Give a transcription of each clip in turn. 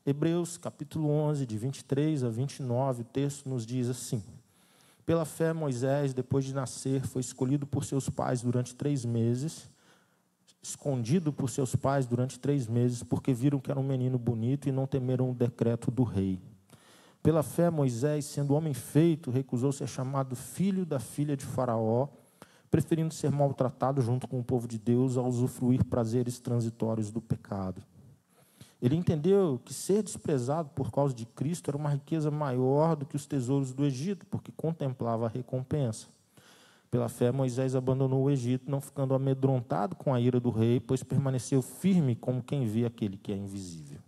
Hebreus, capítulo 11, de 23 a 29, o texto nos diz assim: pela fé, Moisés, depois de nascer, foi escolhido por seus pais durante 3 meses, escondido por seus pais durante 3 meses, porque viram que era um menino bonito e não temeram o decreto do rei. Pela fé, Moisés, sendo homem feito, recusou ser chamado filho da filha de Faraó, preferindo ser maltratado junto com o povo de Deus a usufruir prazeres transitórios do pecado. Ele entendeu que ser desprezado por causa de Cristo era uma riqueza maior do que os tesouros do Egito, porque contemplava a recompensa. Pela fé, Moisés abandonou o Egito, não ficando amedrontado com a ira do rei, pois permaneceu firme como quem vê aquele que é invisível.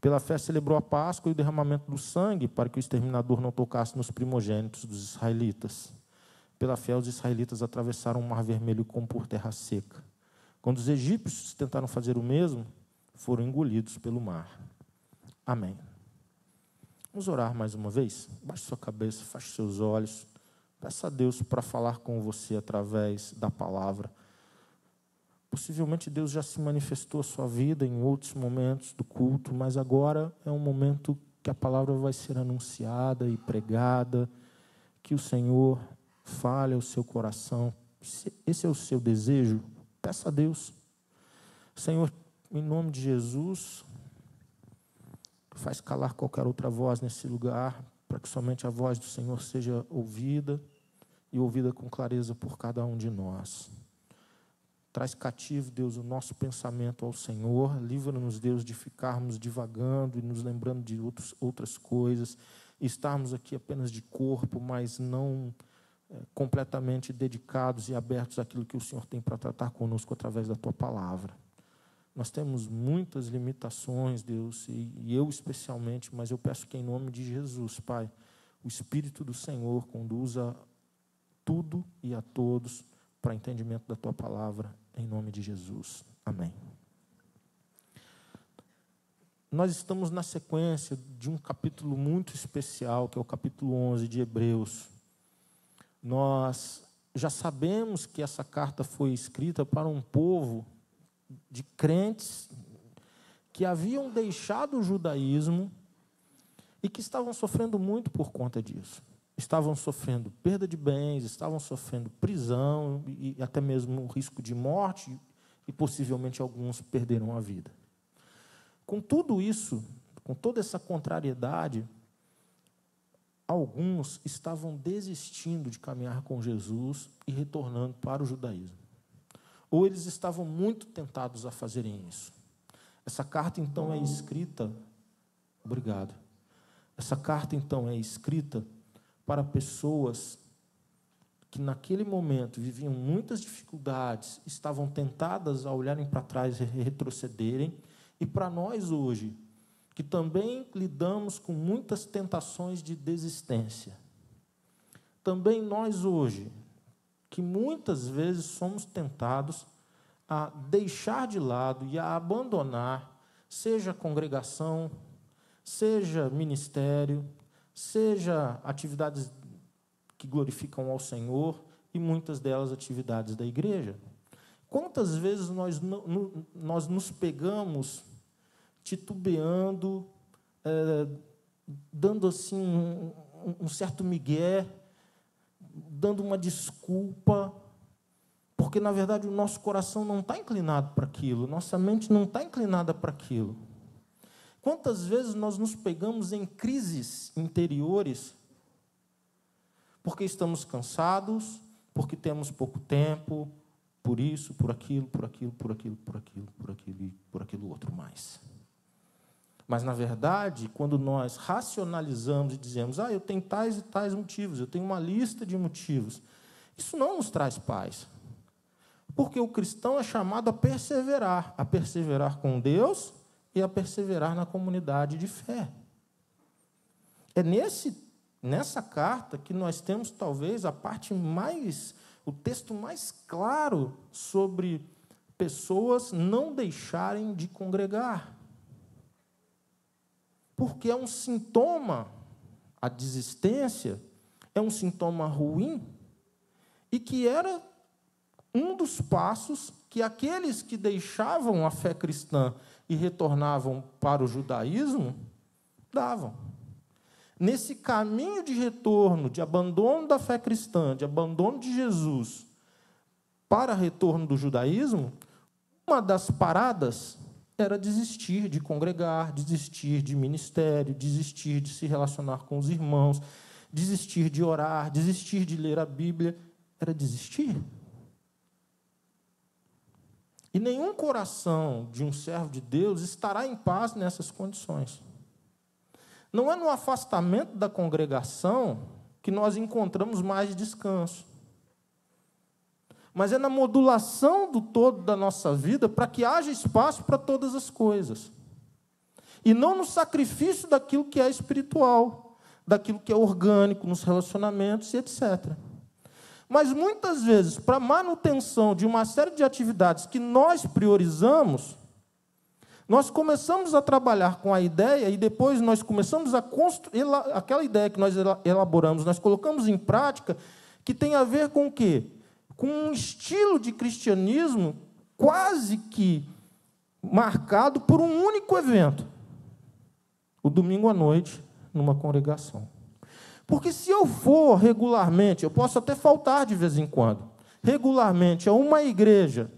Pela fé, celebrou a Páscoa e o derramamento do sangue, para que o exterminador não tocasse nos primogênitos dos israelitas. Pela fé, os israelitas atravessaram o Mar Vermelho como por terra seca. Quando os egípcios tentaram fazer o mesmo, foram engolidos pelo mar. Amém. Vamos orar mais uma vez? Baixe sua cabeça, feche seus olhos. Peça a Deus para falar com você através da palavra. Possivelmente Deus já se manifestou a sua vida em outros momentos do culto, mas agora é um momento que a palavra vai ser anunciada e pregada, que o Senhor fale ao seu coração. Se esse é o seu desejo, peça a Deus. Senhor, em nome de Jesus, faz calar qualquer outra voz nesse lugar, para que somente a voz do Senhor seja ouvida e ouvida com clareza por cada um de nós. Traz cativo, Deus, o nosso pensamento ao Senhor. Livra-nos, Deus, de ficarmos divagando e nos lembrando de outras coisas. E estarmos aqui apenas de corpo, mas não completamente dedicados e abertos àquilo que o Senhor tem para tratar conosco através da Tua palavra. Nós temos muitas limitações, Deus, e eu especialmente, mas eu peço que em nome de Jesus, Pai, o Espírito do Senhor conduza tudo e a todos para entendimento da Tua palavra, em nome de Jesus. Amém. Nós estamos na sequência de um capítulo muito especial, que é o capítulo 11 de Hebreus. Nós já sabemos que essa carta foi escrita para um povo de crentes que haviam deixado o judaísmo e que estavam sofrendo muito por conta disso. Estavam sofrendo perda de bens, estavam sofrendo prisão e até mesmo o risco de morte, e possivelmente alguns perderam a vida. Com tudo isso, com toda essa contrariedade, alguns estavam desistindo de caminhar com Jesus e retornando para o judaísmo. Ou eles estavam muito tentados a fazerem isso. Essa carta, então, é escrita... Obrigado. Essa carta, então, é escrita para pessoas que, naquele momento, viviam muitas dificuldades, estavam tentadas a olharem para trás e retrocederem, e para nós, hoje, que também lidamos com muitas tentações de desistência. Também nós, hoje, que muitas vezes somos tentados a deixar de lado e a abandonar, seja congregação, seja ministério, seja atividades que glorificam ao Senhor, e muitas delas atividades da igreja. Quantas vezes nós nos pegamos titubeando, dando assim um certo migué, dando uma desculpa, porque, na verdade, o nosso coração não está inclinado para aquilo, nossa mente não está inclinada para aquilo. Quantas vezes nós nos pegamos em crises interiores, porque estamos cansados, porque temos pouco tempo, por isso, por aquilo, por aquilo, por aquilo, por aquilo, por aquilo e por aquilo outro mais. Mas, na verdade, quando nós racionalizamos e dizemos, eu tenho tais e tais motivos, eu tenho uma lista de motivos, isso não nos traz paz. Porque o cristão é chamado a perseverar com Deus e a perseverar na comunidade de fé. É nessa carta que nós temos, talvez, o texto mais claro sobre pessoas não deixarem de congregar. Porque é um sintoma, a desistência é um sintoma ruim, e que era um dos passos que aqueles que deixavam a fé cristã e retornavam para o judaísmo, davam. Nesse caminho de retorno, de abandono da fé cristã, de abandono de Jesus, para retorno do judaísmo, uma das paradas era desistir de congregar, desistir de ministério, desistir de se relacionar com os irmãos, desistir de orar, desistir de ler a Bíblia. Era desistir. E nenhum coração de um servo de Deus estará em paz nessas condições. Não é no afastamento da congregação que nós encontramos mais descanso, mas é na modulação do todo da nossa vida para que haja espaço para todas as coisas. E não no sacrifício daquilo que é espiritual, daquilo que é orgânico, nos relacionamentos e etc. Mas, muitas vezes, para a manutenção de uma série de atividades que nós priorizamos, nós começamos a trabalhar com a ideia e depois nós começamos a construir aquela ideia que nós elaboramos, nós colocamos em prática, que tem a ver com o quê? Com um estilo de cristianismo quase que marcado por um único evento, o domingo à noite, numa congregação. Porque se eu for regularmente, eu posso até faltar de vez em quando, regularmente a uma igreja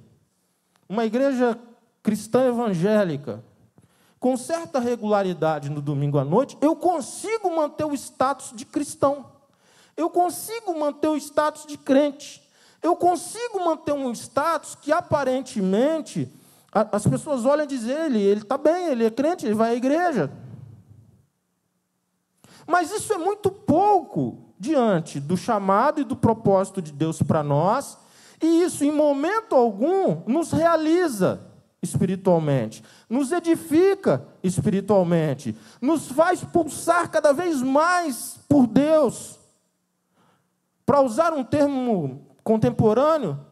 cristã evangélica, com certa regularidade no domingo à noite, eu consigo manter o status de cristão, eu consigo manter o status de crente, eu consigo manter um status que, aparentemente, as pessoas olham e dizem, ele está bem, ele é crente, ele vai à igreja. Mas isso é muito pouco diante do chamado e do propósito de Deus para nós, e isso, em momento algum, nos realiza espiritualmente, nos edifica espiritualmente, nos faz pulsar cada vez mais por Deus. Para usar um termo contemporâneo,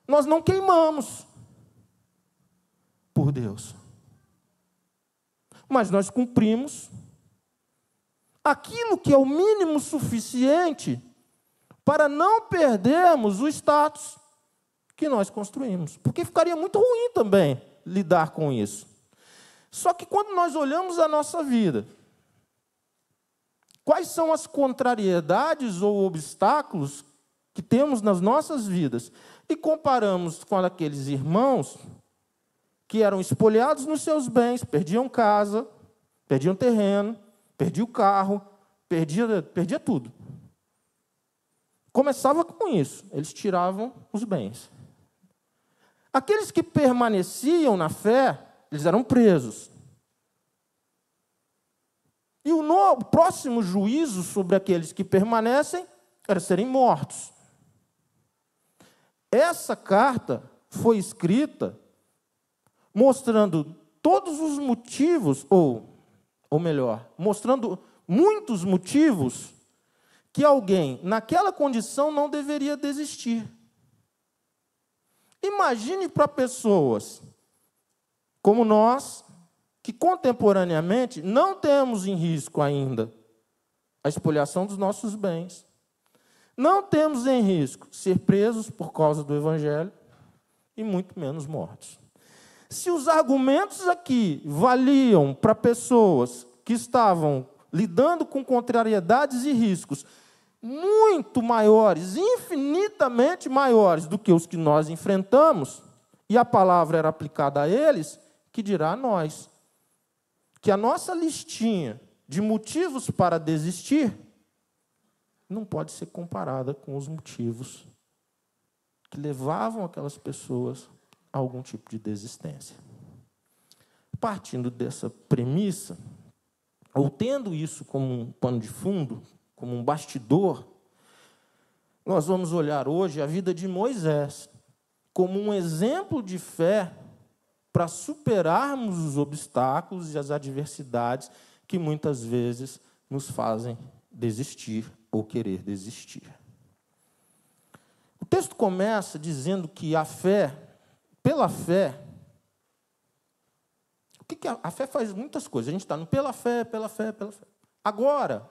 nós não queimamos por Deus, mas nós cumprimos aquilo que é o mínimo suficiente para não perdermos o status que nós construímos, porque ficaria muito ruim também lidar com isso. Só que quando nós olhamos a nossa vida, quais são as contrariedades ou obstáculos que temos nas nossas vidas e comparamos com aqueles irmãos que eram espoliados nos seus bens, perdiam casa, perdiam terreno, perdiam o carro, perdia tudo. Começava com isso, eles tiravam os bens. Aqueles que permaneciam na fé, eles eram presos. E o próximo juízo sobre aqueles que permanecem era serem mortos. Essa carta foi escrita mostrando todos os motivos, ou melhor, mostrando muitos motivos que alguém, naquela condição, não deveria desistir. Imagine para pessoas como nós, que contemporaneamente não temos em risco ainda a expoliação dos nossos bens. Não temos em risco ser presos por causa do Evangelho e muito menos mortos. Se os argumentos aqui valiam para pessoas que estavam lidando com contrariedades e riscos muito maiores, infinitamente maiores do que os que nós enfrentamos, e a palavra era aplicada a eles, que dirá a nós, que a nossa listinha de motivos para desistir não pode ser comparada com os motivos que levavam aquelas pessoas a algum tipo de desistência. Partindo dessa premissa, ou tendo isso como um pano de fundo, como um bastidor, nós vamos olhar hoje a vida de Moisés como um exemplo de fé para superarmos os obstáculos e as adversidades que muitas vezes nos fazem desistir ou querer desistir. O texto começa dizendo que a fé, pela fé, a fé faz muitas coisas. A gente está no pela fé, pela fé, pela fé. Agora,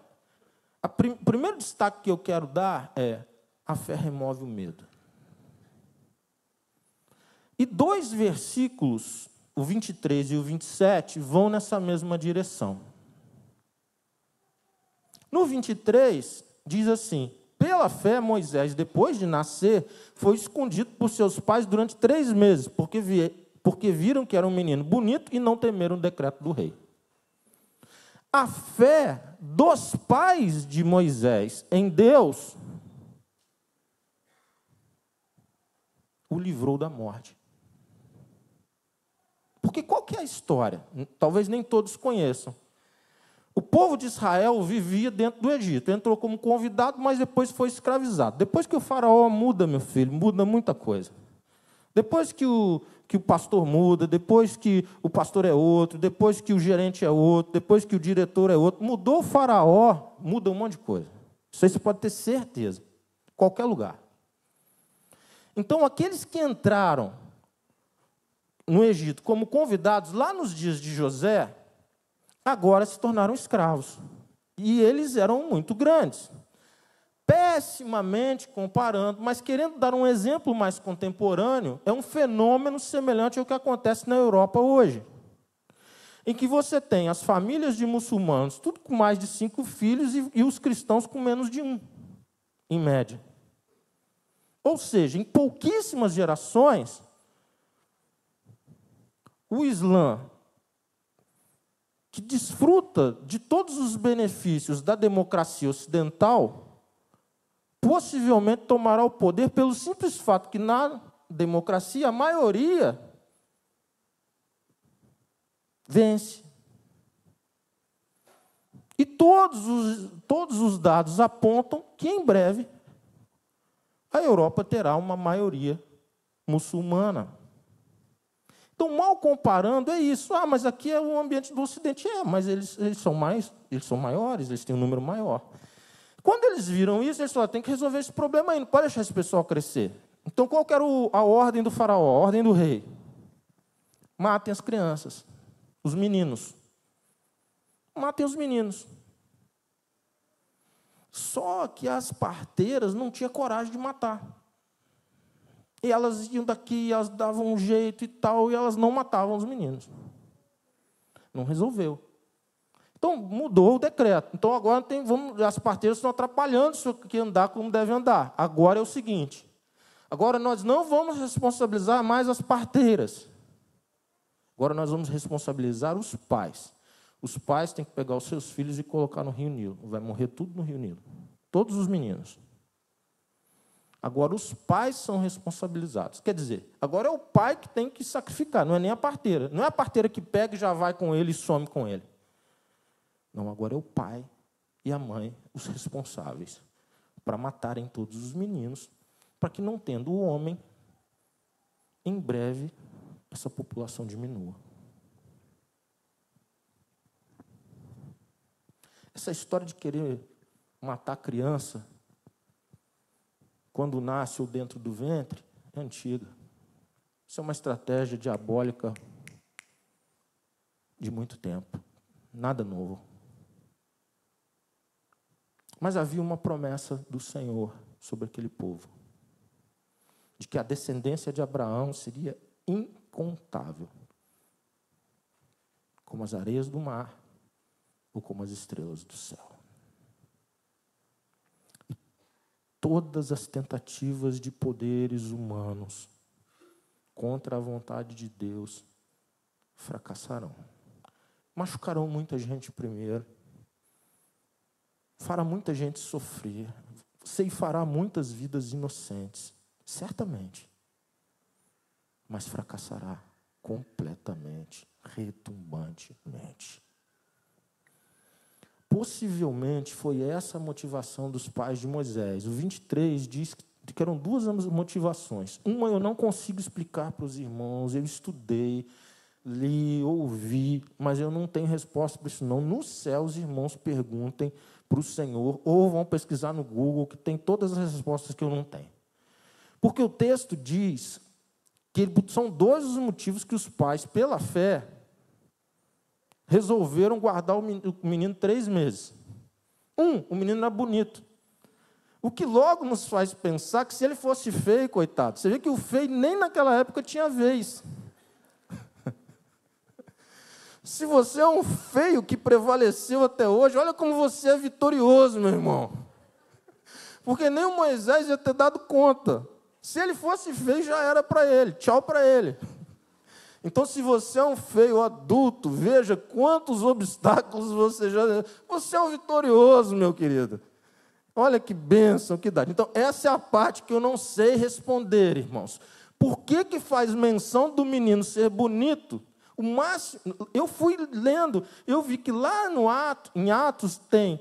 o primeiro destaque que eu quero dar é: a fé remove o medo. E 2 versículos, o 23 e o 27, vão nessa mesma direção. No 23, diz assim: pela fé, Moisés, depois de nascer, foi escondido por seus pais durante 3 meses, porque viram que era um menino bonito e não temeram o decreto do rei. A fé dos pais de Moisés em Deus o livrou da morte. Porque qual que é a história? Talvez nem todos conheçam. O povo de Israel vivia dentro do Egito, entrou como convidado, mas depois foi escravizado. Depois que o faraó muda, meu filho, muda muita coisa. Depois que o pastor muda, depois que o pastor é outro, depois que o gerente é outro, depois que o diretor é outro, mudou o faraó, muda um monte de coisa. Isso aí você pode ter certeza, em qualquer lugar. Então, aqueles que entraram no Egito como convidados lá nos dias de José, agora se tornaram escravos. E eles eram muito grandes. Pessimamente comparando, mas querendo dar um exemplo mais contemporâneo, é um fenômeno semelhante ao que acontece na Europa hoje, em que você tem as famílias de muçulmanos, tudo com mais de 5 filhos, e os cristãos com menos de 1, em média. Ou seja, em pouquíssimas gerações, o Islã, que desfruta de todos os benefícios da democracia ocidental, possivelmente tomará o poder pelo simples fato que, na democracia, a maioria vence. E todos os dados apontam que, em breve, a Europa terá uma maioria muçulmana. Então, mal comparando, é isso. Ah, mas aqui é o ambiente do Ocidente. É, mas eles são maiores, eles têm um número maior. Quando eles viram isso, eles falaram: tem que resolver esse problema aí, não pode deixar esse pessoal crescer. Então, qual que era a ordem do faraó, a ordem do rei? Matem as crianças, os meninos. Matem os meninos. Só que as parteiras não tinham coragem de matar. E elas iam daqui, elas davam um jeito e tal, e elas não matavam os meninos. Não resolveu. Então, mudou o decreto. Então, agora as parteiras estão atrapalhando isso que andar como deve andar. Agora é o seguinte: agora nós não vamos responsabilizar mais as parteiras. Agora nós vamos responsabilizar os pais. Os pais têm que pegar os seus filhos e colocar no Rio Nilo. Vai morrer tudo no Rio Nilo. Todos os meninos. Agora os pais são responsabilizados. Quer dizer, agora é o pai que tem que sacrificar, não é nem a parteira. Não é a parteira que pega e já vai com ele e some com ele. Não, agora é o pai e a mãe os responsáveis para matarem todos os meninos, para que, não tendo o homem, em breve, essa população diminua. Essa história de querer matar a criança quando nasce ou dentro do ventre é antiga. Isso é uma estratégia diabólica de muito tempo. Nada novo. Mas havia uma promessa do Senhor sobre aquele povo, de que a descendência de Abraão seria incontável, como as areias do mar ou como as estrelas do céu. E todas as tentativas de poderes humanos contra a vontade de Deus fracassarão. Machucarão muita gente primeiro, fará muita gente sofrer, ceifará muitas vidas inocentes, certamente, mas fracassará completamente, retumbantemente. Possivelmente foi essa a motivação dos pais de Moisés. O 23 diz que eram 2 motivações. Uma eu não consigo explicar para os irmãos, eu estudei, li, ouvi, mas eu não tenho resposta para isso não. No céu, os irmãos perguntem para o Senhor, ou vão pesquisar no Google, que tem todas as respostas que eu não tenho. Porque o texto diz que são 2 os motivos que os pais, pela fé, resolveram guardar o menino 3 meses. O menino era bonito. O que logo nos faz pensar que se ele fosse feio, coitado, você vê que o feio nem naquela época tinha vez. Se você é um feio que prevaleceu até hoje, olha como você é vitorioso, meu irmão. Porque nem o Moisés ia ter dado conta. Se ele fosse feio, já era para ele. Tchau para ele. Então, se você é um feio adulto, veja quantos obstáculos você já... Você é um vitorioso, meu querido. Olha que bênção, que dá. Então, essa é a parte que eu não sei responder, irmãos. Por que faz menção do menino ser bonito? O máximo, eu fui lendo, eu vi que lá em Atos tem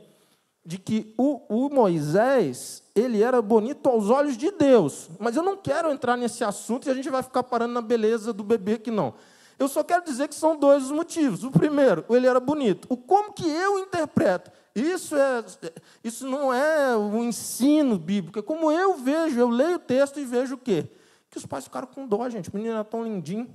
de que o Moisés, ele era bonito aos olhos de Deus. Mas eu não quero entrar nesse assunto e a gente vai ficar parando na beleza do bebê que não. Eu só quero dizer que são dois os motivos. O primeiro, ele era bonito. O como que eu interpreto? Isso não é um ensino bíblico. É como eu vejo, eu leio o texto e vejo o quê? Que os pais ficaram com dó, gente. O menino era tão lindinho.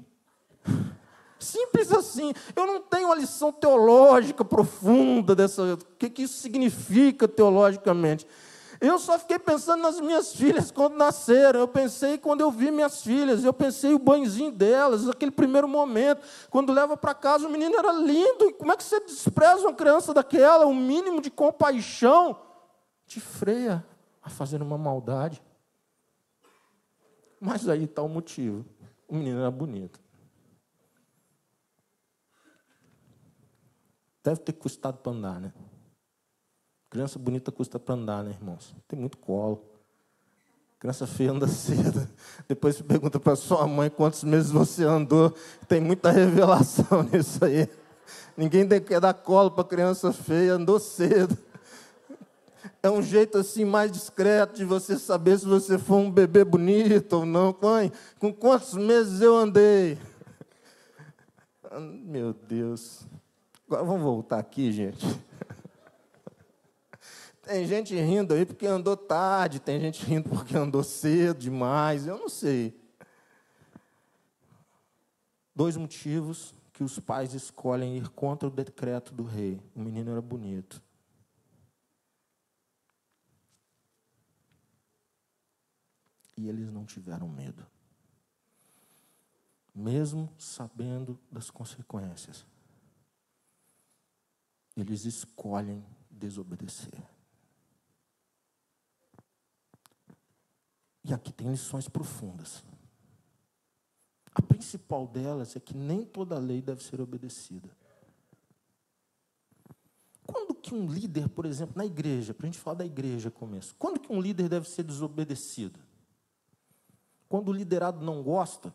Simples assim. Eu não tenho uma lição teológica profunda o que isso significa teologicamente. Eu só fiquei pensando nas minhas filhas quando nasceram. Eu pensei quando eu vi minhas filhas. Eu pensei o banhozinho delas, aquele primeiro momento. Quando leva para casa, o menino era lindo. Como é que você despreza uma criança daquela? Um mínimo de compaixão te freia a fazer uma maldade. Mas aí está o motivo. O menino era bonito. Deve ter custado para andar, né? Criança bonita custa para andar, né, irmãos? Tem muito colo. Criança feia anda cedo. Depois você pergunta para sua mãe quantos meses você andou. Tem muita revelação nisso aí. Ninguém quer dar colo para criança feia, andou cedo. É um jeito assim mais discreto de você saber se você for um bebê bonito ou não. Mãe, com quantos meses eu andei? Meu Deus. Agora vamos voltar aqui, gente. Tem gente rindo aí porque andou tarde, tem gente rindo porque andou cedo demais, eu não sei. 2 motivos que os pais escolhem ir contra o decreto do rei. O menino era bonito. E eles não tiveram medo. Mesmo sabendo das consequências. Eles escolhem desobedecer. E aqui tem lições profundas. A principal delas é que nem toda lei deve ser obedecida. Quando que um líder, por exemplo, na igreja, para a gente falar da igreja começo, quando que um líder deve ser desobedecido? Quando o liderado não gosta?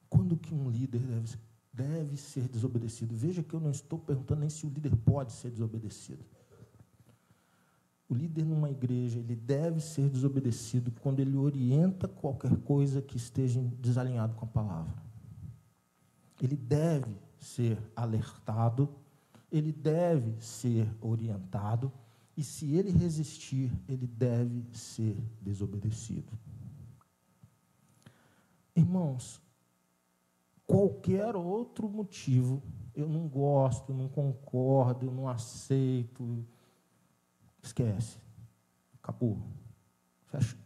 Quando que um líder deve ser desobedecido? Veja que eu não estou perguntando nem se o líder pode ser desobedecido. O líder numa igreja, ele deve ser desobedecido quando ele orienta qualquer coisa que esteja desalinhado com a palavra. Ele deve ser alertado, ele deve ser orientado, e se ele resistir, ele deve ser desobedecido. Irmãos, qualquer outro motivo, eu não gosto, eu não concordo, eu não aceito, esquece, acabou,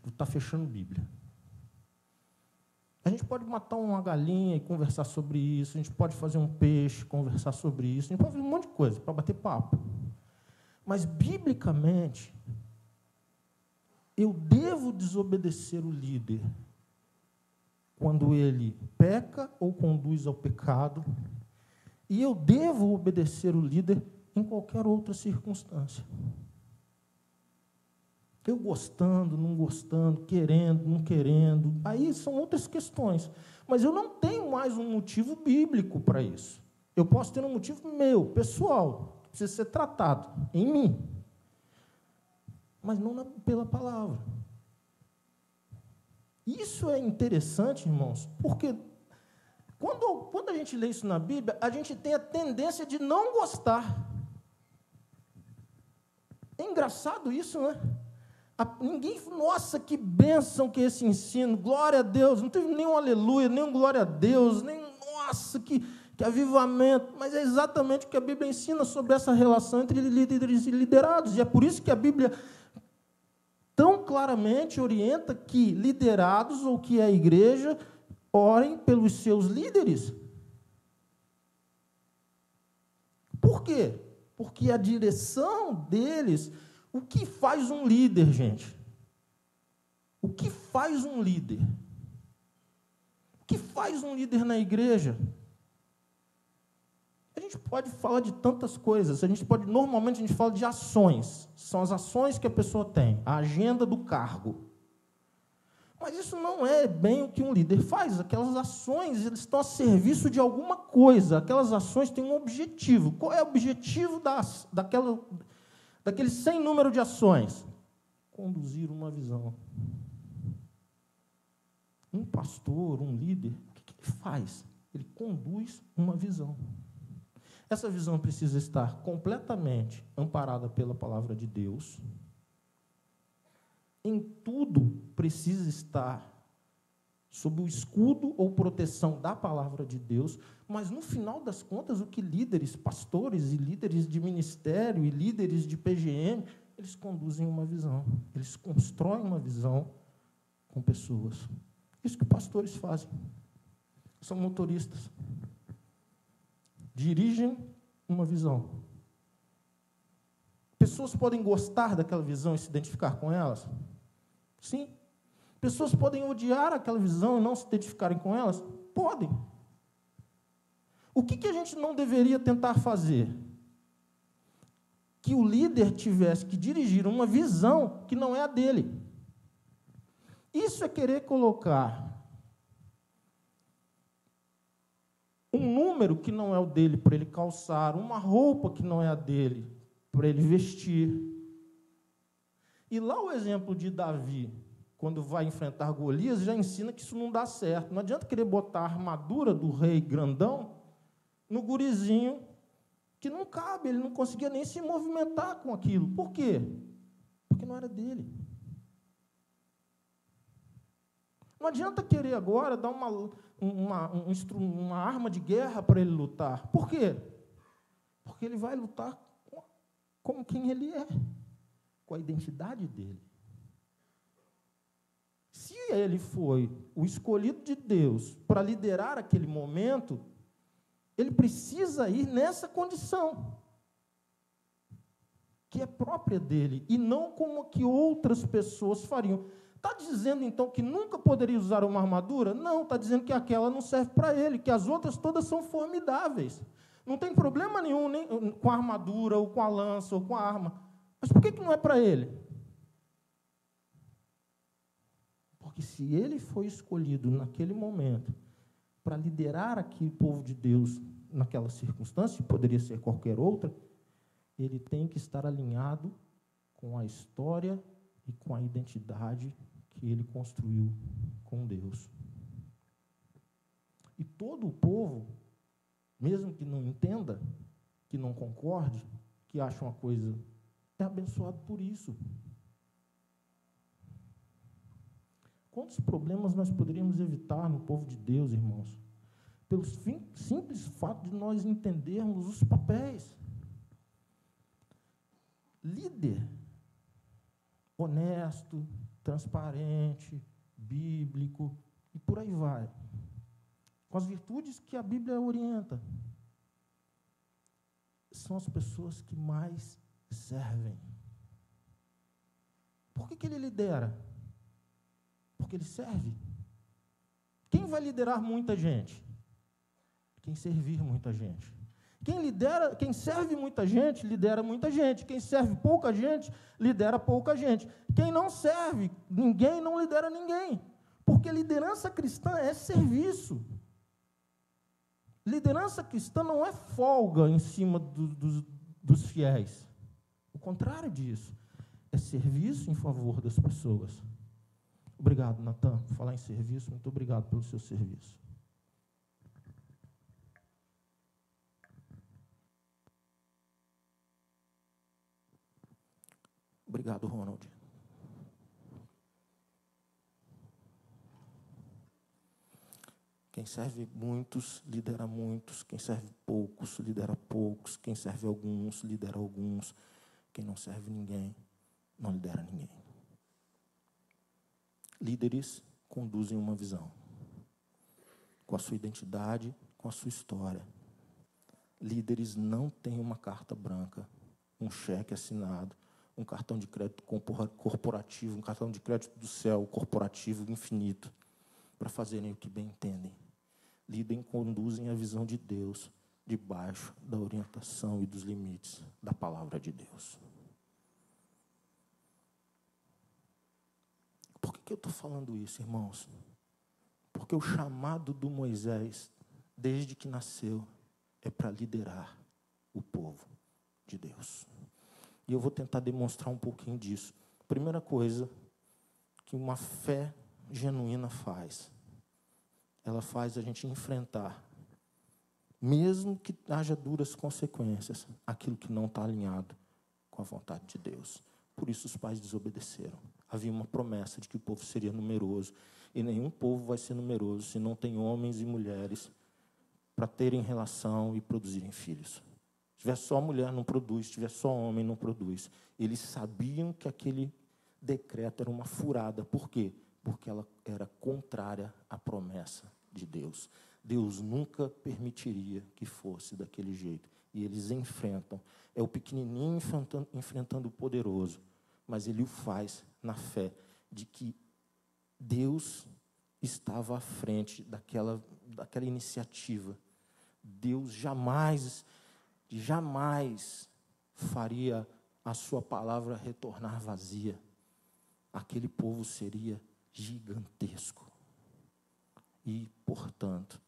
está fechando Bíblia. A gente pode matar uma galinha e conversar sobre isso, a gente pode fazer um peixe, conversar sobre isso, a gente pode fazer um monte de coisa para bater papo. Mas, biblicamente, eu devo desobedecer o líder quando ele peca ou conduz ao pecado, e eu devo obedecer o líder em qualquer outra circunstância. Eu gostando, não gostando, querendo, não querendo, aí são outras questões. Mas eu não tenho mais um motivo bíblico para isso. Eu posso ter um motivo meu, pessoal, que precisa ser tratado em mim, mas não pela palavra. Isso é interessante, irmãos, porque quando a gente lê isso na Bíblia, a gente tem a tendência de não gostar. É engraçado isso, né? Ninguém, nossa, que bênção que é esse ensino, glória a Deus, não teve nenhum aleluia, nenhum glória a Deus, nem, nossa, que que avivamento, mas é exatamente o que a Bíblia ensina sobre essa relação entre líderes e liderados, e é por isso que a Bíblia tão claramente orienta que liderados, ou que a igreja, orem pelos seus líderes. Por quê? Porque a direção deles, o que faz um líder, gente? O que faz um líder? O que faz um líder na igreja? A gente pode falar de tantas coisas, normalmente a gente fala de ações, são as ações que a pessoa tem, a agenda do cargo. Mas isso não é bem o que um líder faz, aquelas ações eles estão a serviço de alguma coisa, aquelas ações têm um objetivo. Qual é o objetivo daquele sem número de ações? Conduzir uma visão. Um pastor, um líder, o que ele faz? Ele conduz uma visão. Essa visão precisa estar completamente amparada pela palavra de Deus. Em tudo precisa estar sob o escudo ou proteção da palavra de Deus, mas no final das contas, o que líderes, pastores e líderes de ministério e líderes de PGM, eles conduzem uma visão, eles constroem uma visão com pessoas. Isso que pastores fazem. São motoristas. Dirigem uma visão. Pessoas podem gostar daquela visão e se identificar com elas? Sim. Pessoas podem odiar aquela visão e não se identificarem com elas? Podem. O que a gente não deveria tentar fazer? Que o líder tivesse que dirigir uma visão que não é a dele. Isso é querer colocar um número que não é o dele para ele calçar, uma roupa que não é a dele para ele vestir. E lá o exemplo de Davi, quando vai enfrentar Golias, já ensina que isso não dá certo. Não adianta querer botar a armadura do rei grandão no gurizinho que não cabe, ele não conseguia nem se movimentar com aquilo. Por quê? Porque não era dele. Não adianta querer agora dar uma arma de guerra para ele lutar. Por quê? Porque ele vai lutar como quem ele é, com a identidade dele. Se ele foi o escolhido de Deus para liderar aquele momento, ele precisa ir nessa condição, que é própria dele, e não como que outras pessoas fariam. Está dizendo, então, que nunca poderia usar uma armadura? Não, está dizendo que aquela não serve para ele, que as outras todas são formidáveis. Não tem problema nenhum nem com a armadura, ou com a lança, ou com a arma. Mas por que não é para ele? Porque se ele foi escolhido naquele momento para liderar aquele povo de Deus naquela circunstância, poderia ser qualquer outra, ele tem que estar alinhado com a história e com a identidade que ele construiu com Deus. E todo o povo, mesmo que não entenda, que não concorde, que ache uma coisa, é abençoado por isso. Quantos problemas nós poderíamos evitar no povo de Deus, irmãos? Pelo simples fato de nós entendermos os papéis. Líder honesto, transparente, bíblico, e por aí vai. Com as virtudes que a Bíblia orienta. São as pessoas que mais servem. Por que ele lidera? Porque ele serve. Quem vai liderar muita gente? Quem servir muita gente. Quem serve muita gente, lidera muita gente. Quem serve pouca gente, lidera pouca gente. Quem não serve ninguém, não lidera ninguém. Porque liderança cristã é serviço. Liderança cristã não é folga em cima dos fiéis. O contrário disso. É serviço em favor das pessoas. Obrigado, Natan. Por falar em serviço, muito obrigado pelo seu serviço. Obrigado, Ronald. Quem serve muitos, lidera muitos. Quem serve poucos, lidera poucos. Quem serve alguns, lidera alguns. Quem não serve ninguém, não lidera ninguém. Líderes conduzem uma visão, com a sua identidade, com a sua história. Líderes não têm uma carta branca, um cheque assinado, um cartão de crédito corporativo, um cartão de crédito do céu corporativo infinito, para fazerem o que bem entendem. Líderes conduzem a visão de Deus debaixo da orientação e dos limites da palavra de Deus. Por que eu estou falando isso, irmãos? Porque o chamado do Moisés, desde que nasceu, é para liderar o povo de Deus. E eu vou tentar demonstrar um pouquinho disso. Primeira coisa que uma fé genuína faz, ela faz a gente enfrentar, mesmo que haja duras consequências, aquilo que não está alinhado com a vontade de Deus. Por isso os pais desobedeceram. Havia uma promessa de que o povo seria numeroso, e nenhum povo vai ser numeroso se não tem homens e mulheres para terem relação e produzirem filhos. Se tiver só mulher, não produz. Se tiver só homem, não produz. Eles sabiam que aquele decreto era uma furada. Por quê? Porque ela era contrária à promessa de Deus. Deus nunca permitiria que fosse daquele jeito. E eles enfrentam. É o pequenininho enfrentando o poderoso. Mas ele o faz na fé de que Deus estava à frente daquela iniciativa. Deus jamais faria a sua palavra retornar vazia. Aquele povo seria gigantesco. E, portanto,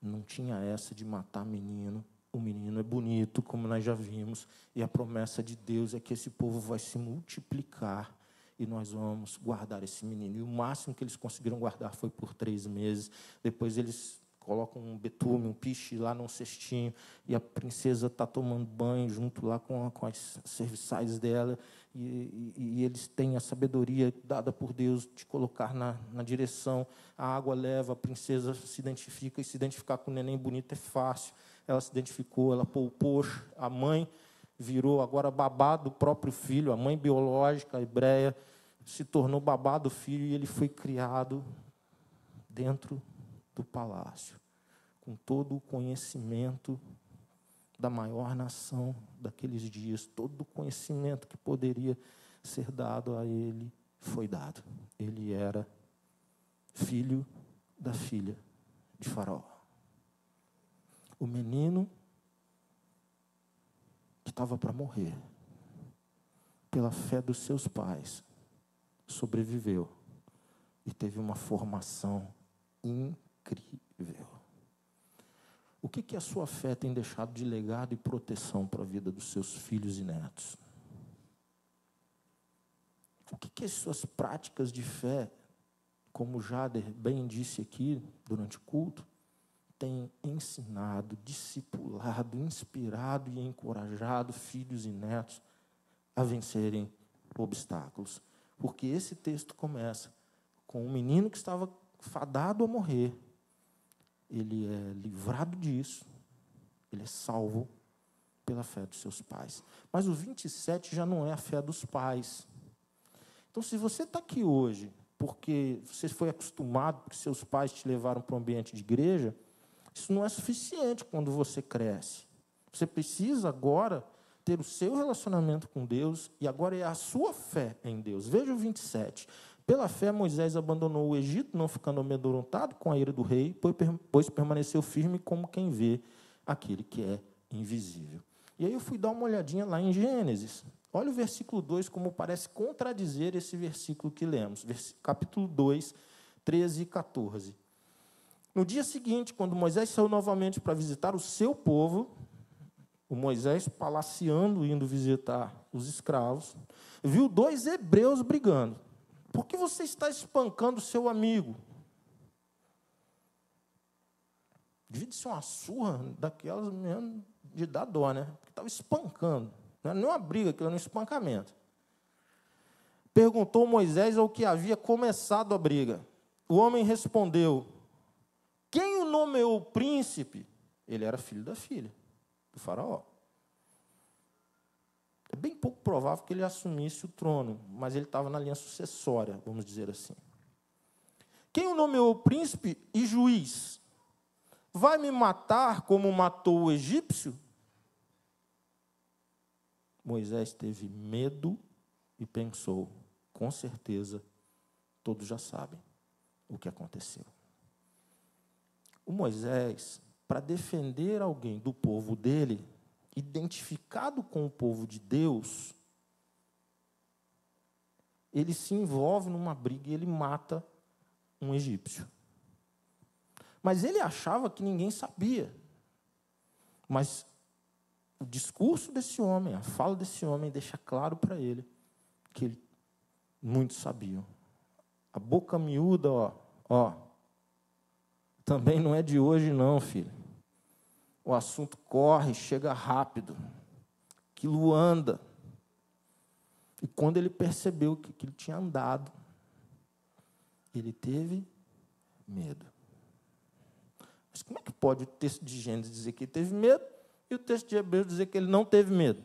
não tinha essa de matar menino. O menino é bonito, como nós já vimos, e a promessa de Deus é que esse povo vai se multiplicar e nós vamos guardar esse menino. E o máximo que eles conseguiram guardar foi por 3 meses. Depois eles colocam um betume, um piche lá num cestinho, e a princesa está tomando banho junto lá com as serviçais dela, e eles têm a sabedoria dada por Deus de colocar na direção. A água leva, a princesa se identifica, e se identificar com o neném bonito é fácil. Ela se identificou, ela poupou, a mãe virou agora babá do próprio filho, a mãe biológica hebreia se tornou babá do filho, e ele foi criado dentro do palácio, com todo o conhecimento da maior nação daqueles dias. Todo o conhecimento que poderia ser dado a ele foi dado. Ele era filho da filha de Faraó. O menino que estava para morrer, pela fé dos seus pais, sobreviveu e teve uma formação incrível. O que a sua fé tem deixado de legado e proteção para a vida dos seus filhos e netos? O que as suas práticas de fé, como Jader bem disse aqui durante o culto, tem ensinado, discipulado, inspirado e encorajado filhos e netos a vencerem obstáculos? Porque esse texto começa com um menino que estava fadado a morrer. Ele é livrado disso, ele é salvo pela fé dos seus pais. Mas o 27 já não é a fé dos pais. Então, se você está aqui hoje porque você foi acostumado, porque seus pais te levaram para um ambiente de igreja, isso não é suficiente quando você cresce. Você precisa agora ter o seu relacionamento com Deus, e agora é a sua fé em Deus. Veja o 27. Pela fé, Moisés abandonou o Egito, não ficando amedrontado com a ira do rei, pois permaneceu firme como quem vê aquele que é invisível. E aí eu fui dar uma olhadinha lá em Gênesis. Olha o versículo 2, como parece contradizer esse versículo que lemos. Capítulo 2, 13 e 14. No dia seguinte, quando Moisés saiu novamente para visitar o seu povo, o Moisés, palaciando, indo visitar os escravos, viu 2 hebreus brigando. Por que você está espancando o seu amigo? Devia ser uma surra daquelas mesmo de dar dó, né? Porque estava espancando. Não era nem uma briga, aquilo era um espancamento. Perguntou Moisés ao que havia começado a briga. O homem respondeu: Quem o nomeou príncipe? Ele era filho da filha do faraó. É bem pouco provável que ele assumisse o trono, mas ele estava na linha sucessória, vamos dizer assim. Quem o nomeou príncipe e juiz? Vai me matar como matou o egípcio? Moisés teve medo e pensou, com certeza, todos já sabem o que aconteceu. O Moisés, para defender alguém do povo dele, identificado com o povo de Deus, ele se envolve numa briga e ele mata um egípcio. Mas ele achava que ninguém sabia. Mas o discurso desse homem, a fala desse homem, deixa claro para ele que muitos sabiam. A boca miúda, também não é de hoje não, filho. O assunto corre, chega rápido. Aquilo anda. E quando ele percebeu que aquilo tinha andado, ele teve medo. Mas como é que pode o texto de Gênesis dizer que ele teve medo e o texto de Hebreus dizer que ele não teve medo?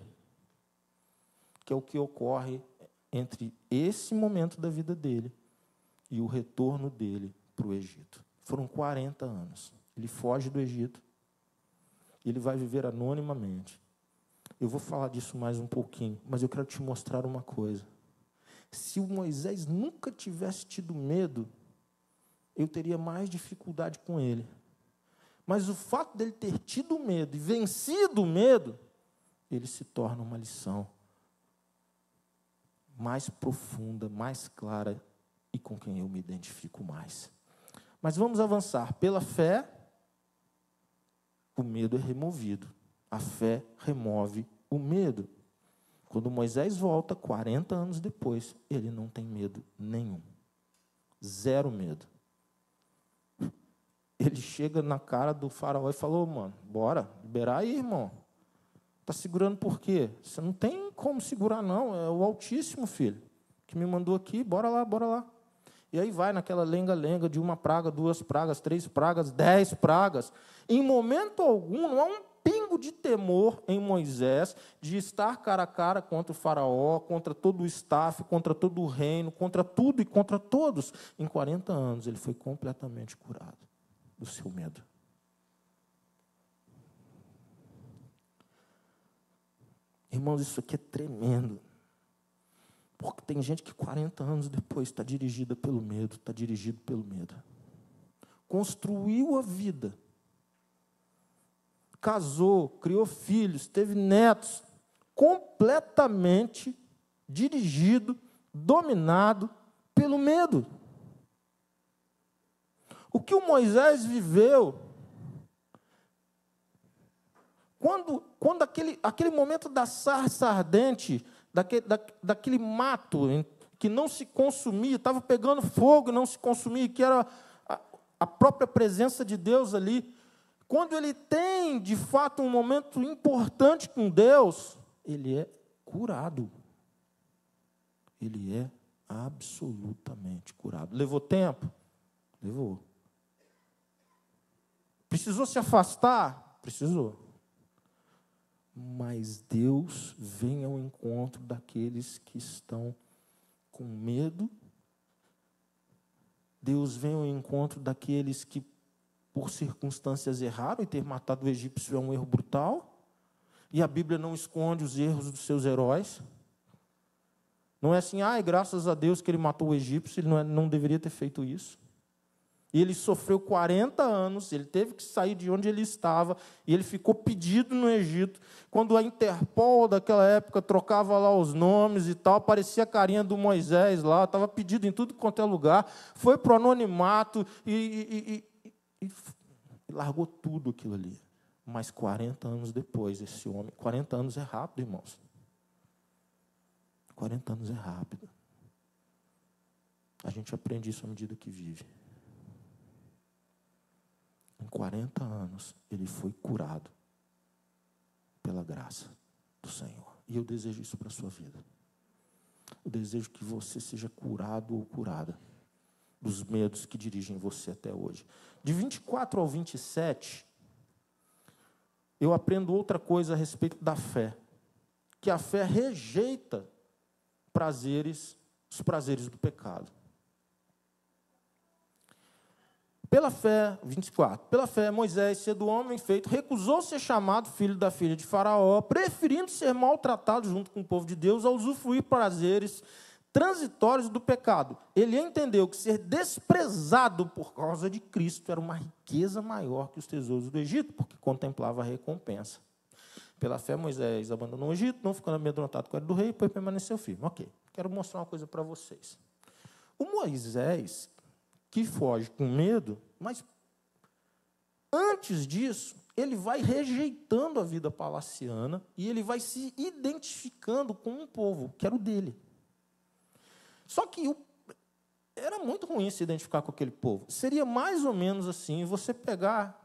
Que é o que ocorre entre esse momento da vida dele e o retorno dele para o Egito. Foram 40 anos. Ele foge do Egito. Ele vai viver anonimamente. Eu vou falar disso mais um pouquinho, mas eu quero te mostrar uma coisa. Se o Moisés nunca tivesse tido medo, eu teria mais dificuldade com ele. Mas o fato dele ter tido medo e vencido o medo, ele se torna uma lição mais profunda, mais clara e com quem eu me identifico mais. Mas vamos avançar. Pela fé, o medo é removido. A fé remove o medo. Quando Moisés volta, 40 anos depois, ele não tem medo nenhum. Zero medo. Ele chega na cara do faraó e falou, mano, bora, liberar aí, irmão. Está segurando por quê? Você não tem como segurar, não. É o Altíssimo, filho, que me mandou aqui, bora lá, bora lá. E aí vai naquela lenga-lenga de 1 praga, 2 pragas, 3 pragas, 10 pragas. Em momento algum, não há um pingo de temor em Moisés de estar cara a cara contra o faraó, contra todo o staff, contra todo o reino, contra tudo e contra todos. Em 40 anos, ele foi completamente curado do seu medo. Irmãos, isso aqui é tremendo. Porque tem gente que 40 anos depois está dirigida pelo medo, está dirigido pelo medo. Construiu a vida. Casou, criou filhos, teve netos, completamente dirigido, dominado pelo medo. O que o Moisés viveu, quando aquele momento da sarça ardente, daquele mato que não se consumia, estava pegando fogo e não se consumia, que era a própria presença de Deus ali. Quando ele tem, de fato, um momento importante com Deus, ele é curado. Ele é absolutamente curado. Levou tempo? Levou. Precisou se afastar? Precisou. Mas Deus vem ao encontro daqueles que estão com medo. Deus vem ao encontro daqueles que, por circunstâncias, erraram, e ter matado o egípcio é um erro brutal. E a Bíblia não esconde os erros dos seus heróis. Não é assim, graças a Deus que ele matou o egípcio, ele não deveria ter feito isso. E ele sofreu 40 anos, ele teve que sair de onde ele estava, e ele ficou pedido no Egito. Quando a Interpol daquela época trocava lá os nomes e tal, aparecia a carinha do Moisés lá, estava pedido em tudo quanto é lugar, foi para o anonimato e largou tudo aquilo ali. Mas 40 anos depois, esse homem, 40 anos é rápido, irmãos. 40 anos é rápido. A gente aprende isso à medida que vive. Em 40 anos, ele foi curado pela graça do Senhor. E eu desejo isso para a sua vida. Eu desejo que você seja curado ou curada dos medos que dirigem você até hoje. De 24 ao 27, eu aprendo outra coisa a respeito da fé, que a fé rejeita os prazeres do pecado. Pela fé, 24, pela fé, Moisés, sendo homem feito, recusou ser chamado filho da filha de Faraó, preferindo ser maltratado junto com o povo de Deus a usufruir prazeres transitórios do pecado. Ele entendeu que ser desprezado por causa de Cristo era uma riqueza maior que os tesouros do Egito, porque contemplava a recompensa. Pela fé, Moisés abandonou o Egito, não ficando amedrontado com a do rei, depois permaneceu firme. Ok, quero mostrar uma coisa para vocês. O Moisés, que foge com medo, mas antes disso, ele vai rejeitando a vida palaciana e ele vai se identificando com um povo, que era o dele. Só que era muito ruim se identificar com aquele povo. Seria mais ou menos assim, você pegar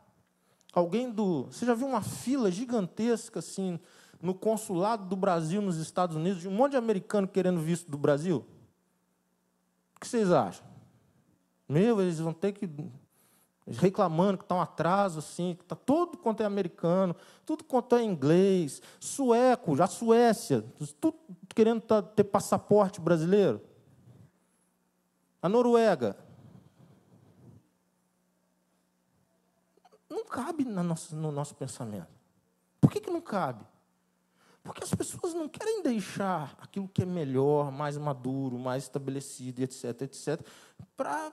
alguém Você já viu uma fila gigantesca assim, no consulado do Brasil nos Estados Unidos, de um monte de americano querendo visto do Brasil? O que vocês acham? Eles vão ter que reclamando que está um atraso, assim, que está tudo quanto é americano, tudo quanto é inglês, sueco, a Suécia, tudo querendo ter passaporte brasileiro. A Noruega. Não cabe no nosso pensamento. Por que não cabe? Porque as pessoas não querem deixar aquilo que é melhor, mais maduro, mais estabelecido, etc., etc., para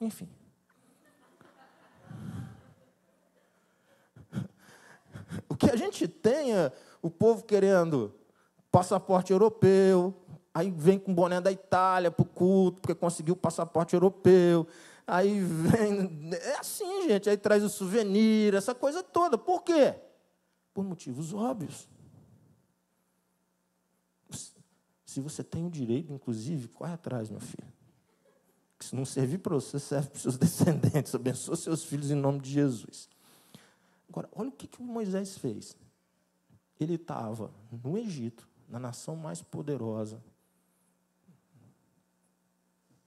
enfim. O que a gente tem é o povo querendo passaporte europeu, aí vem com boné da Itália para o culto, porque conseguiu o passaporte europeu, aí vem... É assim, gente, aí traz o souvenir, essa coisa toda. Por quê? Por motivos óbvios. Se você tem o direito, inclusive, corre atrás, meu filho. Se não servir para você, serve para os seus descendentes. Abençoa seus filhos em nome de Jesus. Agora, olha o que o Moisés fez. Ele estava no Egito, na nação mais poderosa,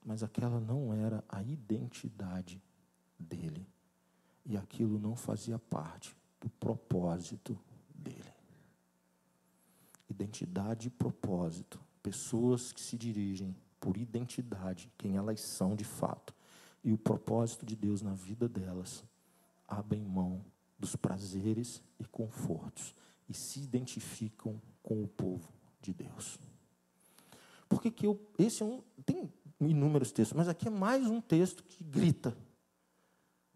mas aquela não era a identidade dele. E aquilo não fazia parte do propósito dele. Identidade e propósito. Pessoas que se dirigem por identidade, quem elas são de fato, e o propósito de Deus na vida delas, abrem mão dos prazeres e confortos e se identificam com o povo de Deus. Porque tem inúmeros textos, mas aqui é mais um texto que grita.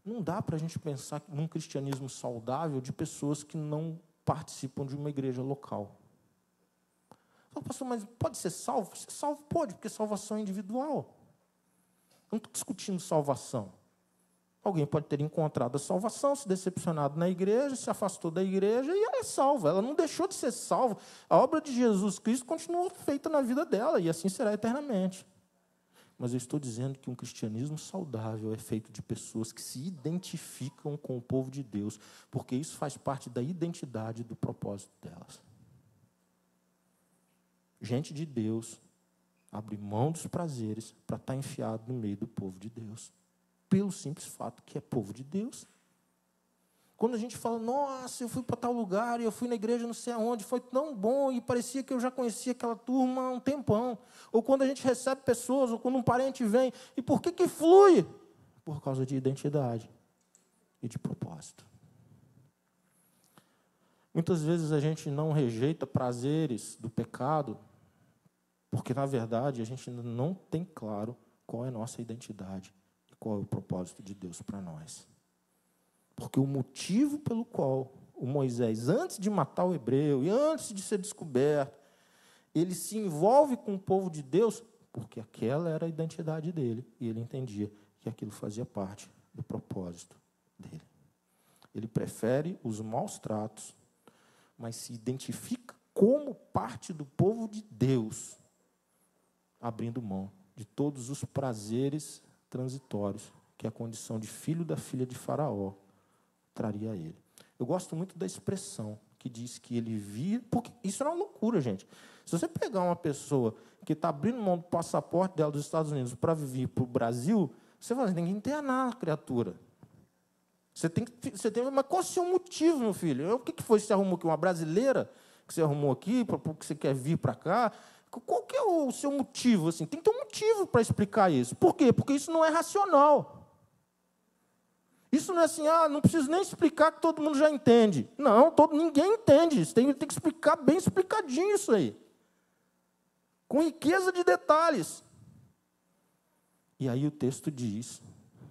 Não dá para a gente pensar num cristianismo saudável de pessoas que não participam de uma igreja local. Pastor, mas pode ser salvo? Ser salvo pode, porque salvação é individual. Não estou discutindo salvação. Alguém pode ter encontrado a salvação, se decepcionado na igreja, se afastou da igreja e ela é salva. Ela não deixou de ser salva. A obra de Jesus Cristo continuou feita na vida dela e assim será eternamente. Mas eu estou dizendo que um cristianismo saudável é feito de pessoas que se identificam com o povo de Deus, porque isso faz parte da identidade e do propósito delas. Gente de Deus abre mão dos prazeres para estar enfiado no meio do povo de Deus. Pelo simples fato que é povo de Deus. Quando a gente fala, nossa, eu fui para tal lugar, e eu fui na igreja não sei aonde, foi tão bom, e parecia que eu já conhecia aquela turma há um tempão. Ou quando a gente recebe pessoas, ou quando um parente vem, e por que flui? Por causa de identidade e de propósito. Muitas vezes a gente não rejeita prazeres do pecado, porque, na verdade, a gente ainda não tem claro qual é a nossa identidade e qual é o propósito de Deus para nós. Porque o motivo pelo qual o Moisés, antes de matar o hebreu e antes de ser descoberto, ele se envolve com o povo de Deus, porque aquela era a identidade dele, e ele entendia que aquilo fazia parte do propósito dele. Ele prefere os maus tratos, mas se identifica como parte do povo de Deus, abrindo mão de todos os prazeres transitórios que a condição de filho da filha de Faraó traria a ele. Eu gosto muito da expressão que diz que ele via, porque isso é uma loucura, gente. Se você pegar uma pessoa que está abrindo mão do passaporte dela dos Estados Unidos para vir para o Brasil, você fala, tem que internar a criatura. Você tem, mas qual é o seu motivo, meu filho? O que foi que você arrumou aqui? Uma brasileira que você arrumou aqui, porque você quer vir para cá? Qual que é o seu motivo? Assim, tem que ter um motivo para explicar isso. Por quê? Porque isso não é racional. Isso não é assim, não preciso nem explicar que todo mundo já entende. Não, ninguém entende isso. Tem que explicar bem explicadinho isso aí. Com riqueza de detalhes. E aí o texto diz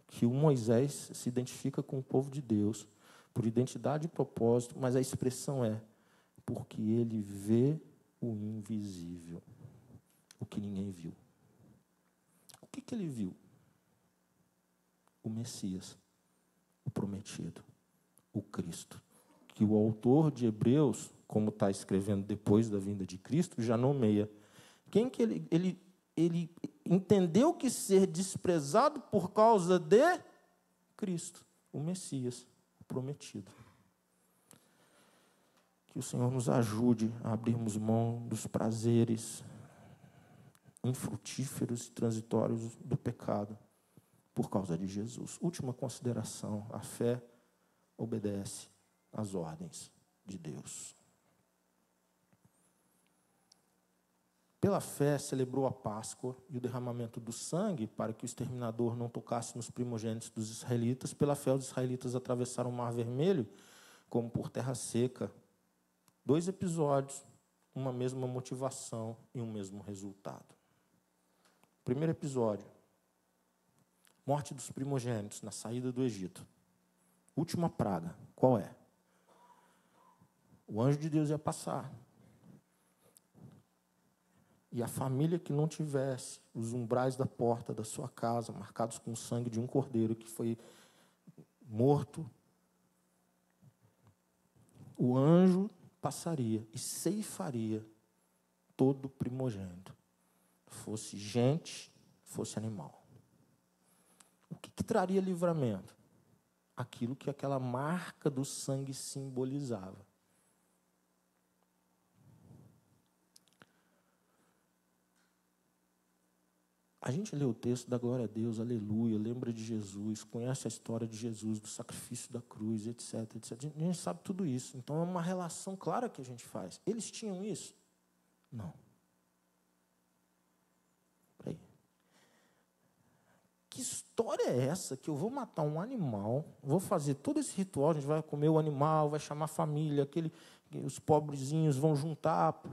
que o Moisés se identifica com o povo de Deus por identidade e propósito, mas a expressão é porque ele vê o invisível, o que ninguém viu. O que ele viu? O Messias, o prometido, o Cristo, que o autor de Hebreus, como está escrevendo depois da vinda de Cristo, já nomeia. Quem que ele entendeu que ser desprezado por causa de Cristo, o Messias, o prometido. Que o Senhor nos ajude a abrirmos mão dos prazeres infrutíferos e transitórios do pecado por causa de Jesus. Última consideração, a fé obedece às ordens de Deus. Pela fé, celebrou a Páscoa e o derramamento do sangue para que o exterminador não tocasse nos primogênitos dos israelitas. Pela fé, os israelitas atravessaram o Mar Vermelho como por terra seca. 2 episódios, uma mesma motivação e um mesmo resultado. Primeiro episódio, morte dos primogênitos na saída do Egito. Última praga, qual é? O anjo de Deus ia passar. E a família que não tivesse os umbrais da porta da sua casa marcados com o sangue de um cordeiro que foi morto, o anjo passaria e ceifaria todo primogênito, fosse gente, fosse animal. O que traria livramento? Aquilo que aquela marca do sangue simbolizava. A gente lê o texto da glória a Deus, aleluia, lembra de Jesus, conhece a história de Jesus, do sacrifício da cruz, etc, etc. A gente sabe tudo isso. Então, é uma relação clara que a gente faz. Eles tinham isso? Não. Peraí. Que história é essa que eu vou matar um animal, vou fazer todo esse ritual, a gente vai comer o animal, vai chamar a família, os pobrezinhos vão juntar,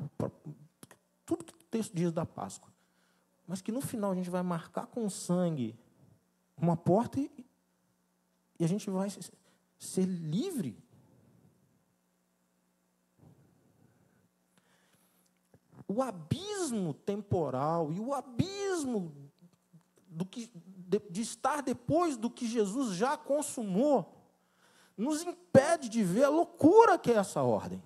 tudo que o texto diz da Páscoa. Mas que no final a gente vai marcar com sangue uma porta e a gente vai ser livre. O abismo temporal e o abismo de estar depois do que Jesus já consumou nos impede de ver a loucura que é essa ordem.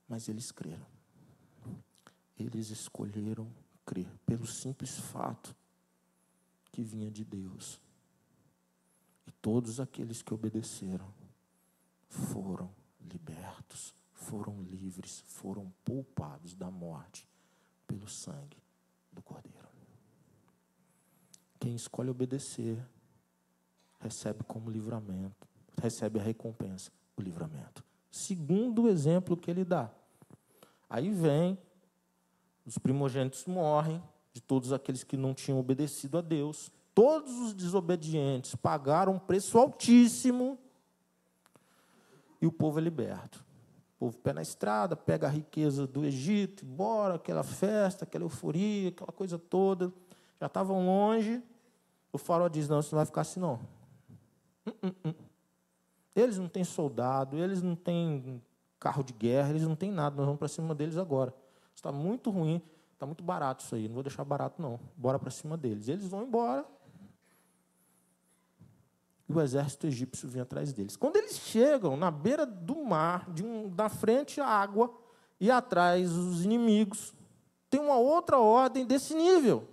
Mas eles creram. Eles escolheram crer pelo simples fato que vinha de Deus. E todos aqueles que obedeceram foram libertos, foram livres, foram poupados da morte pelo sangue do Cordeiro. Quem escolhe obedecer recebe como livramento, recebe a recompensa, o livramento. Segundo o exemplo que ele dá. Aí vem, os primogênitos morrem, de todos aqueles que não tinham obedecido a Deus. Todos os desobedientes pagaram um preço altíssimo e o povo é liberto. O povo pé na estrada, pega a riqueza do Egito, embora, aquela festa, aquela euforia, aquela coisa toda. Já estavam longe. O faraó diz, não, isso não vai ficar assim não. Eles não têm soldado, eles não têm carro de guerra, eles não têm nada, nós vamos para cima deles agora. Está muito ruim, está muito barato isso aí, não vou deixar barato não, bora para cima deles. Eles vão embora e o exército egípcio vem atrás deles. Quando eles chegam na beira do mar, da frente a água e atrás os inimigos, tem uma outra ordem desse nível.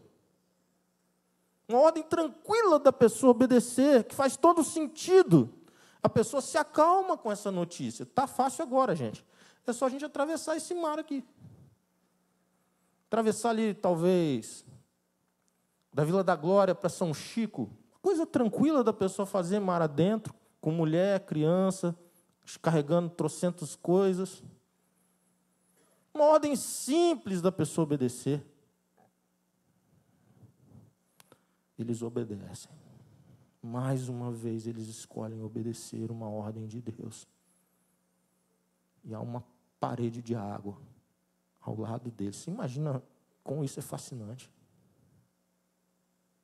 Uma ordem tranquila da pessoa obedecer, que faz todo sentido. A pessoa se acalma com essa notícia. Está fácil agora, gente. É só a gente atravessar esse mar aqui. Atravessar ali, talvez, da Vila da Glória para São Chico. Coisa tranquila da pessoa fazer mar adentro, com mulher, criança, carregando trocentas coisas. Uma ordem simples da pessoa obedecer. Eles obedecem. Mais uma vez, eles escolhem obedecer uma ordem de Deus. E há uma parede de água ao lado deles. Você imagina como isso é fascinante?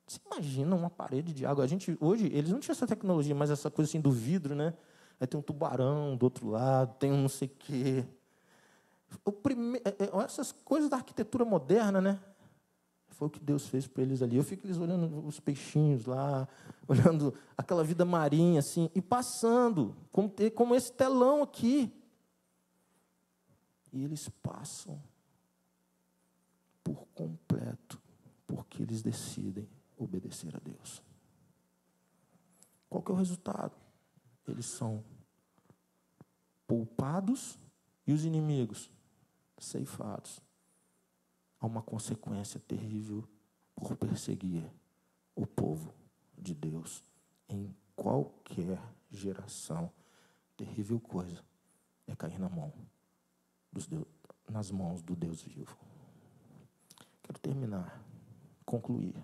Você imagina uma parede de água? Hoje, eles não tinham essa tecnologia, mas essa coisa assim do vidro, né? Aí tem um tubarão do outro lado, tem um não sei o quê. Essas coisas da arquitetura moderna, né? Foi o que Deus fez para eles ali. Eu fico eles olhando os peixinhos lá, olhando aquela vida marinha, assim, e passando, como esse telão aqui. E eles passam por completo, porque eles decidem obedecer a Deus. Qual que é o resultado? Eles são poupados e os inimigos ceifados. Há uma consequência terrível por perseguir o povo de Deus em qualquer geração. Terrível coisa é cair nas mãos do Deus vivo. Quero terminar, concluir.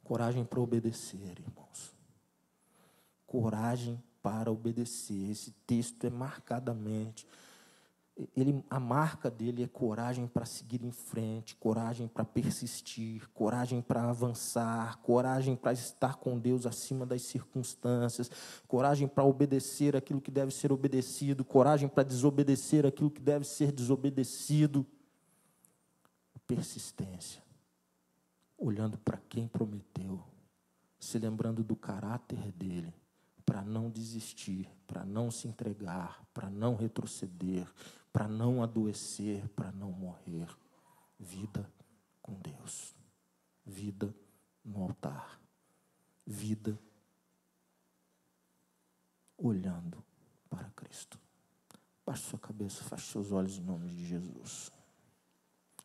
Coragem para obedecer, irmãos. Coragem para obedecer. Esse texto é marcadamente... a marca dele é coragem para seguir em frente, coragem para persistir, coragem para avançar, coragem para estar com Deus acima das circunstâncias, coragem para obedecer aquilo que deve ser obedecido, coragem para desobedecer aquilo que deve ser desobedecido. Persistência, olhando para quem prometeu, se lembrando do caráter dele, para não desistir, para não se entregar, para não retroceder, para não adoecer, para não morrer. Vida com Deus. Vida no altar. Vida olhando para Cristo. Baixe sua cabeça, feche seus olhos em nome de Jesus.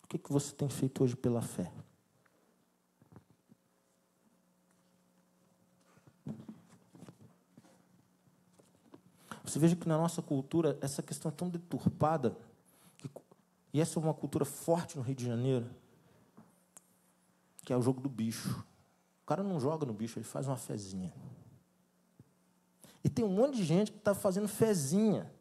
O que você tem feito hoje pela fé? Você veja que na nossa cultura, essa questão é tão deturpada, e essa é uma cultura forte no Rio de Janeiro, que é o jogo do bicho. O cara não joga no bicho, ele faz uma fezinha. E tem um monte de gente que está fazendo fezinha.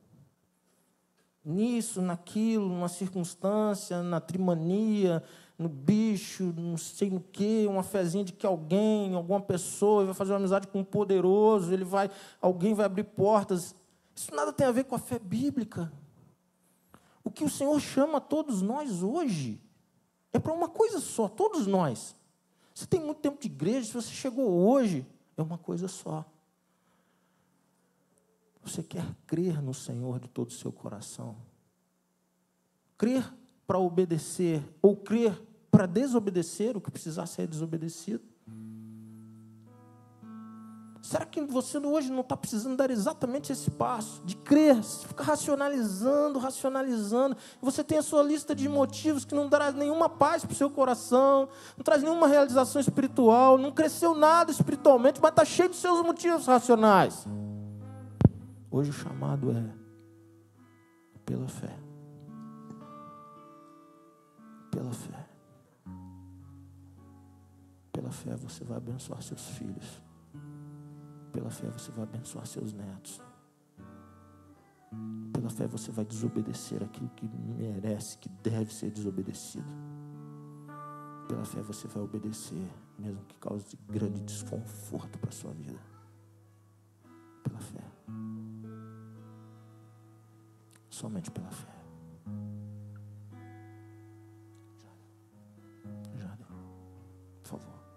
Nisso, naquilo, numa circunstância, na trimania, no bicho, não sei no quê, uma fezinha de que alguém, alguma pessoa vai fazer uma amizade com um poderoso, alguém vai abrir portas. Isso nada tem a ver com a fé bíblica. O que o Senhor chama a todos nós hoje é para uma coisa só, todos nós. Você tem muito tempo de igreja, se você chegou hoje, é uma coisa só. Você quer crer no Senhor de todo o seu coração? Crer para obedecer ou crer para desobedecer o que precisar ser desobedecido? Será que você hoje não está precisando dar exatamente esse passo? De crer, ficar racionalizando. Você tem a sua lista de motivos que não dará nenhuma paz para o seu coração, não traz nenhuma realização espiritual, não cresceu nada espiritualmente, mas está cheio de seus motivos racionais. Hoje o chamado é pela fé. Pela fé. Pela fé você vai abençoar seus filhos. Pela fé você vai abençoar seus netos. Pela fé você vai desobedecer aquilo que merece, que deve ser desobedecido. Pela fé você vai obedecer, mesmo que cause grande desconforto para a sua vida. Pela fé. Somente pela fé. Já, por favor.